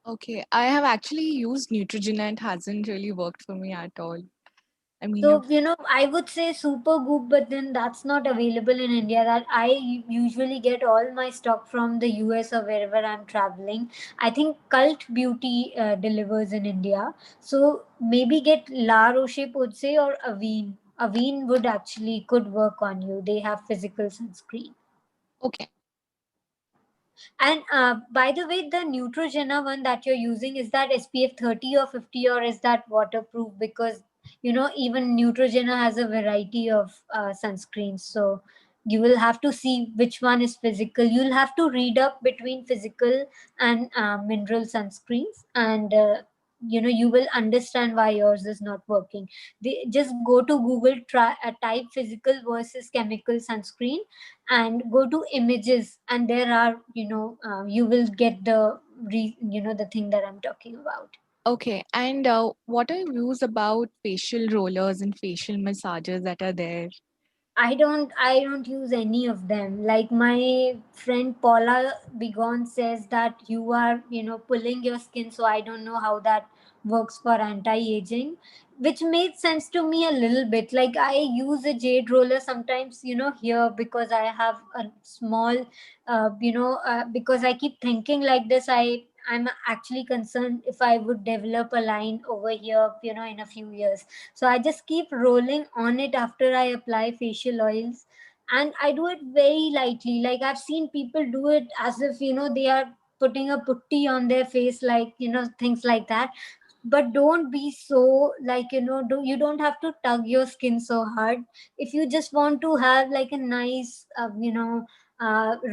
Okay, I have actually used Neutrogena and it hasn't really worked for me at all. I mean, So, I would say Supergoop, but then that's not available in India. That I usually get all my stock from the US or wherever I'm traveling. I think Cult Beauty delivers in India. So maybe get La Roche Posay or Aveen. Aveen would actually could work on you. They have physical sunscreen. okay. And by the way, the Neutrogena one that you're using, is that SPF 30 or 50, or is that waterproof? Because, even Neutrogena has a variety of sunscreens. So you will have to see which one is physical. You'll have to read up between physical and mineral sunscreens. And, you will understand why yours is not working. They just go to Google, type physical versus chemical sunscreen, and go to images, and there are you will get the thing that I'm talking about. Okay, and what are your views about facial rollers and facial massages that are there? I don't use any of them. Like my friend Paula Bigon says that you are pulling your skin, so I don't know how that works for anti-aging, which made sense to me a little bit. Like I use a jade roller sometimes, here, because I have a small because I keep thinking like this. I'm actually concerned if I would develop a line over here, in a few years. So I just keep rolling on it after I apply facial oils. And I do it very lightly. Like I've seen people do it as if, they are putting a putty on their face, like, things like that. But don't be so, like, you don't have to tug your skin so hard. If you just want to have like a nice,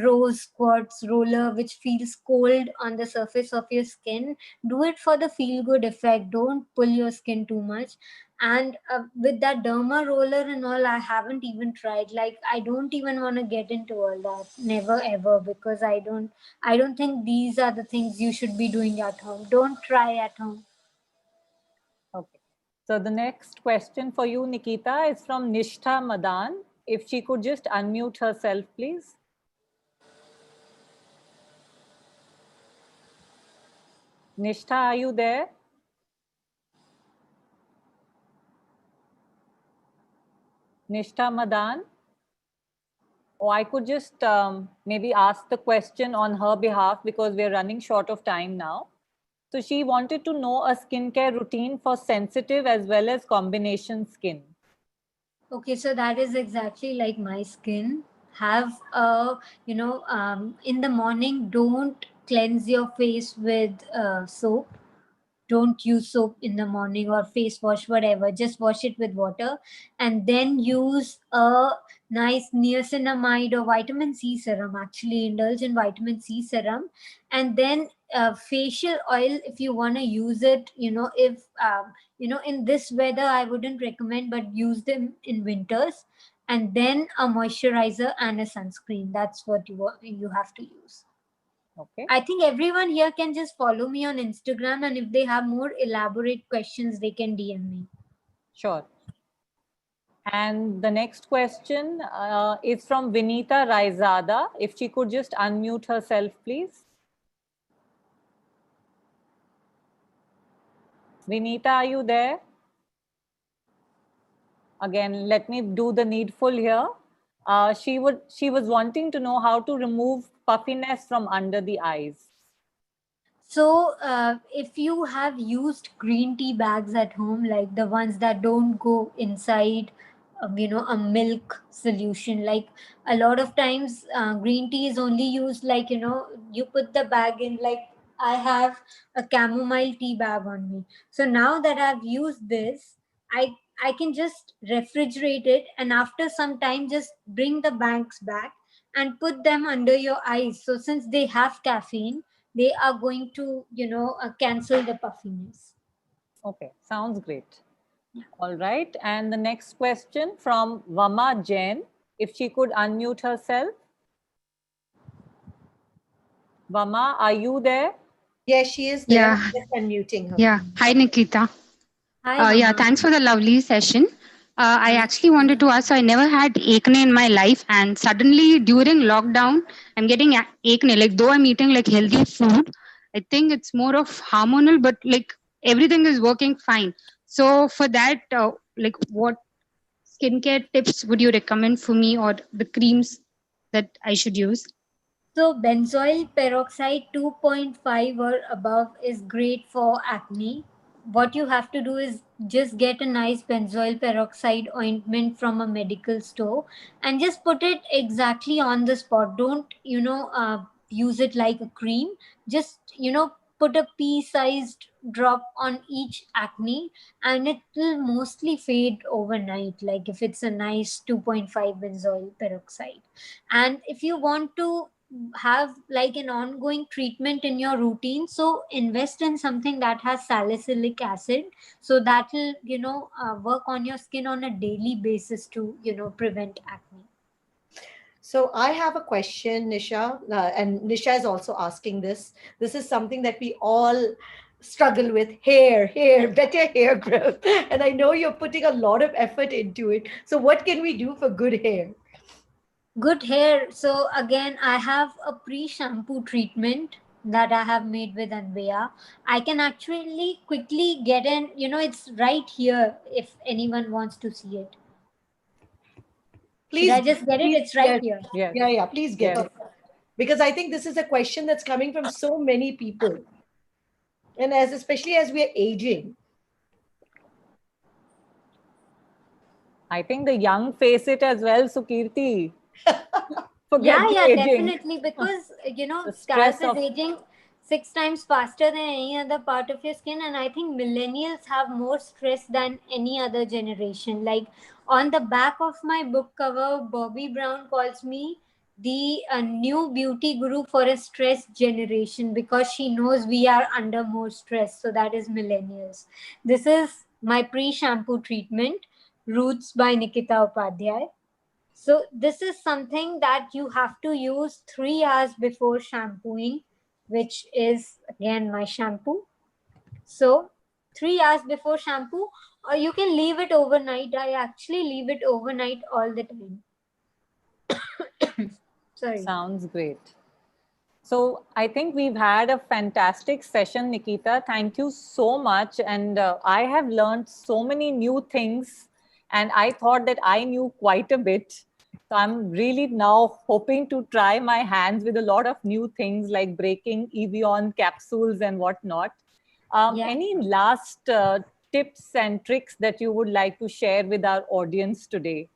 rose quartz roller which feels cold on the surface of your skin, do it for the feel good effect. Don't pull your skin too much. And with that derma roller and all, I haven't even tried. Like I don't even want to get into all that, never ever, because I don't think these are the things you should be doing at home. Don't try at home. Okay. So the next question for you, Nikita, is from Nishtha Madan. If she could just unmute herself, please. Nishtha, are you there? Nishtha Madan? Or I could just maybe ask the question on her behalf because we're running short of time now. So she wanted to know a skincare routine for sensitive as well as combination skin. Okay, so that is exactly like my skin. Have a, in the morning, don't cleanse your face with soap. don't use soap in the morning or face wash, whatever. Just wash it with water and then use a nice niacinamide or vitamin C serum. Actually, indulge in vitamin C serum, and then facial oil if you want to use it. If in this weather, I wouldn't recommend, but use them in winters. And then a moisturizer and a sunscreen. That's what you have to use. Okay. I think everyone here can just follow me on Instagram, and if they have more elaborate questions, they can DM me. Sure. And the next question is from Vinita Raizada. If she could just unmute herself, please. Vinita, are you there? Again, let me do the needful here. She was wanting to know how to remove puffiness from under the eyes. So if you have used green tea bags at home, like the ones that don't go inside, a milk solution, like a lot of times green tea is only used like, you put the bag in, like I have a chamomile tea bag on me. So now that I've used this, I can just refrigerate it, and after some time just bring the bags back and put them under your eyes. So since they have caffeine, they are going to, cancel the puffiness. Okay, sounds great. All right. And the next question from Vama Jain. If she could unmute herself. Vama, are you there? Yes, she is there. Yeah. Just unmuting her. Yeah. Hi, Nikita. Hi, Yeah, Mama. thanks for the lovely session. I actually wanted to ask, so I never had acne in my life, and suddenly during lockdown, I'm getting acne. Like, though I'm eating like healthy food, I think it's more of hormonal, but like everything is working fine. So for that, like what skincare tips would you recommend for me, or the creams that I should use? So benzoyl peroxide 2.5 or above is great for acne. What you have to do is just get a nice benzoyl peroxide ointment from a medical store and just put it exactly on the spot. Don't, use it like a cream. Just, put a pea-sized drop on each acne, and it will mostly fade overnight, like if it's a nice 2.5 benzoyl peroxide. And if you want to have like an ongoing treatment in your routine, so invest in something that has salicylic acid, so that will work on your skin on a daily basis to prevent acne. So I have a question, Nisha, and Nisha is also asking this. This is something that we all struggle with: hair, better hair growth. And I know you're putting a lot of effort into it. So what can we do for good hair? Good hair. So again, I have a pre-shampoo treatment that I have made with Anveya. I can actually quickly get in, it's right here if anyone wants to see it. Please, should I just get it? It's right here. Yes. Yeah, please get Yes. it. Because I think this is a question that's coming from so many people. And especially as we are aging. I think the young face it as well, Sukirti. Yeah, aging. definitely. Because, The scalp stress is of aging 6 times faster than any other part of your skin. And I think millennials have more stress than any other generation. Like on the back of my book cover, Bobby Brown calls me the new beauty guru for a stressed generation, because she knows we are under more stress. So that is millennials. This is my pre-shampoo treatment, Roots by Nikita Upadhyay. So this is something that you have to use 3 hours before shampooing, which is again my shampoo. So 3 hours before shampoo, or you can leave it overnight. I actually leave it overnight all the time. Sorry. Sounds great. So I think we've had a fantastic session, Nikita. Thank you so much. And I have learned so many new things, and I thought that I knew quite a bit. So I'm really now hoping to try my hands with a lot of new things like breaking Evian capsules and whatnot. Yeah. Any last tips and tricks that you would like to share with our audience today?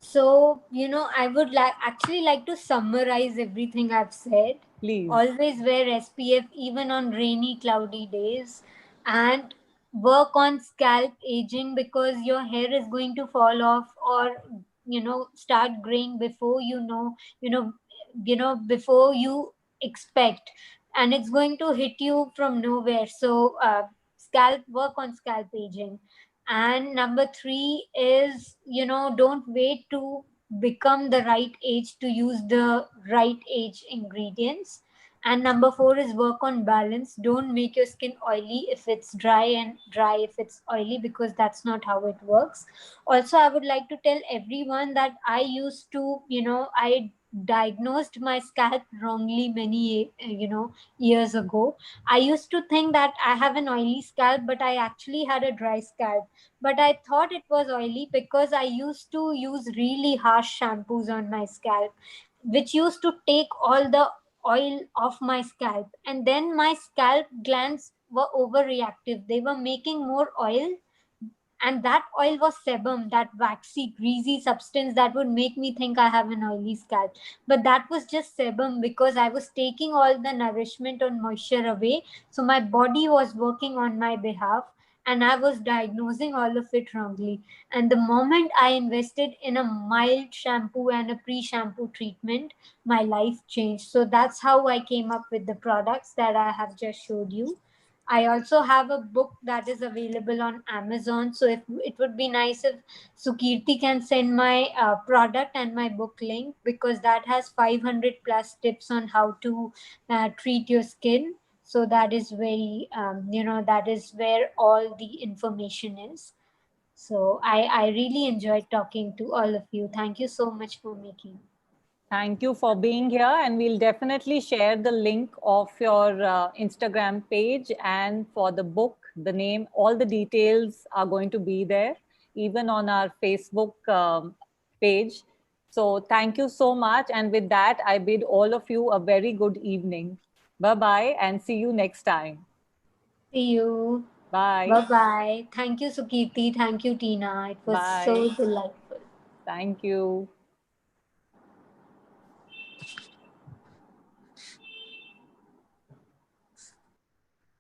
So, I would actually like to summarize everything I've said. Please. Always wear SPF even on rainy, cloudy days. and work on scalp aging, because your hair is going to fall off or start graying before before you expect, and it's going to hit you from nowhere. So work on scalp aging. And number 3 is, don't wait to become the right age to use the right age ingredients. And number 4 is work on balance. Don't make your skin oily if it's dry, and dry if it's oily, because that's not how it works. Also, I would like to tell everyone that I used to, I diagnosed my scalp wrongly many, years ago. I used to think that I have an oily scalp, but I actually had a dry scalp. But I thought it was oily because I used to use really harsh shampoos on my scalp, which used to take all the oil off my scalp. And then my scalp glands were overreactive. They were making more oil, and that oil was sebum, that waxy, greasy substance that would make me think I have an oily scalp. But that was just sebum, because I was taking all the nourishment and moisture away. So my body was working on my behalf, and I was diagnosing all of it wrongly. And the moment I invested in a mild shampoo and a pre shampoo treatment, my life changed. So that's how I came up with the products that I have just showed you. I also have a book that is available on Amazon. So if it would be nice if Sukirti can send my product and my book link, because that has 500 plus tips on how to treat your skin. So that is very, that is where all the information is. So I really enjoyed talking to all of you. Thank you so much for making. Thank you for being here, and we'll definitely share the link of your Instagram page, and for the book, the name, all the details are going to be there, even on our Facebook page. So thank you so much. And with that, I bid all of you a very good evening. Bye-bye, and see you next time. See you. Bye. Bye-bye. Thank you, Sukirti. Thank you, Tina. It was so Bye. delightful. Thank you.